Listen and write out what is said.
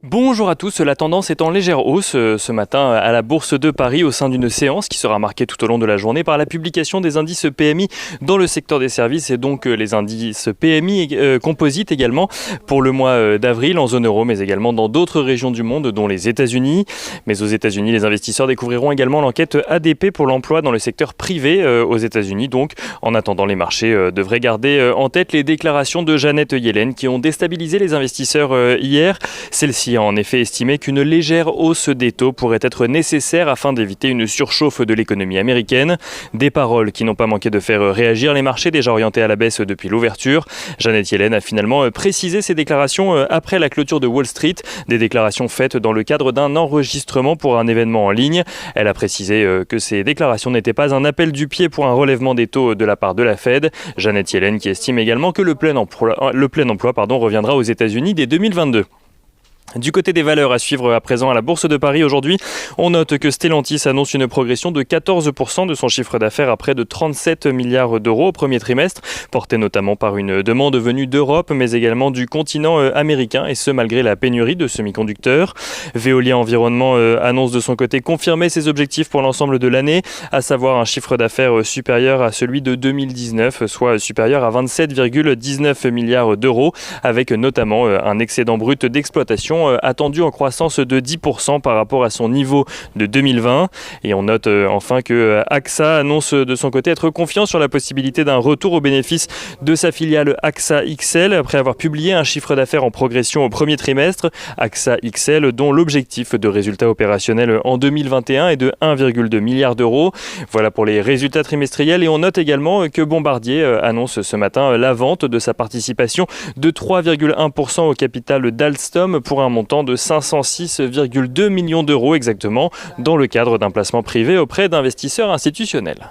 Bonjour à tous, la tendance est en légère hausse ce matin à la Bourse de Paris au sein d'une séance qui sera marquée tout au long de la journée par la publication des indices PMI dans le secteur des services et donc les indices PMI composites également pour le mois d'avril en zone euro mais également dans d'autres régions du monde dont les États-Unis. Mais aux États-Unis, les investisseurs découvriront également l'enquête ADP pour l'emploi dans le secteur privé aux États-Unis. Donc en attendant, les marchés devraient garder en tête les déclarations de Janet Yellen qui ont déstabilisé les investisseurs hier. Celle-ci a en effet estimé qu'une légère hausse des taux pourrait être nécessaire afin d'éviter une surchauffe de l'économie américaine. Des paroles qui n'ont pas manqué de faire réagir les marchés déjà orientés à la baisse depuis l'ouverture. Janet Yellen a finalement précisé ses déclarations après la clôture de Wall Street, des déclarations faites dans le cadre d'un enregistrement pour un événement en ligne. Elle a précisé que ces déclarations n'étaient pas un appel du pied pour un relèvement des taux de la part de la Fed. Janet Yellen qui estime également que le plein emploi reviendra aux États-Unis dès 2022. Du côté des valeurs à suivre à présent à la Bourse de Paris aujourd'hui, on note que Stellantis annonce une progression de 14% de son chiffre d'affaires à près de 37 milliards d'euros au premier trimestre, porté notamment par une demande venue d'Europe mais également du continent américain et ce malgré la pénurie de semi-conducteurs. Veolia Environnement annonce de son côté confirmer ses objectifs pour l'ensemble de l'année, à savoir un chiffre d'affaires supérieur à celui de 2019, soit supérieur à 27,19 milliards d'euros, avec notamment un excédent brut d'exploitation attendu en croissance de 10% par rapport à son niveau de 2020. Et on note enfin que AXA annonce de son côté être confiant sur la possibilité d'un retour au bénéfice de sa filiale AXA XL après avoir publié un chiffre d'affaires en progression au premier trimestre. AXA XL dont l'objectif de résultat opérationnel en 2021 est de 1,2 milliard d'euros. Voilà pour les résultats trimestriels et on note également que Bombardier annonce ce matin la vente de sa participation de 3,1% au capital d'Alstom pour un montant de 506,2 millions d'euros exactement dans le cadre d'un placement privé auprès d'investisseurs institutionnels.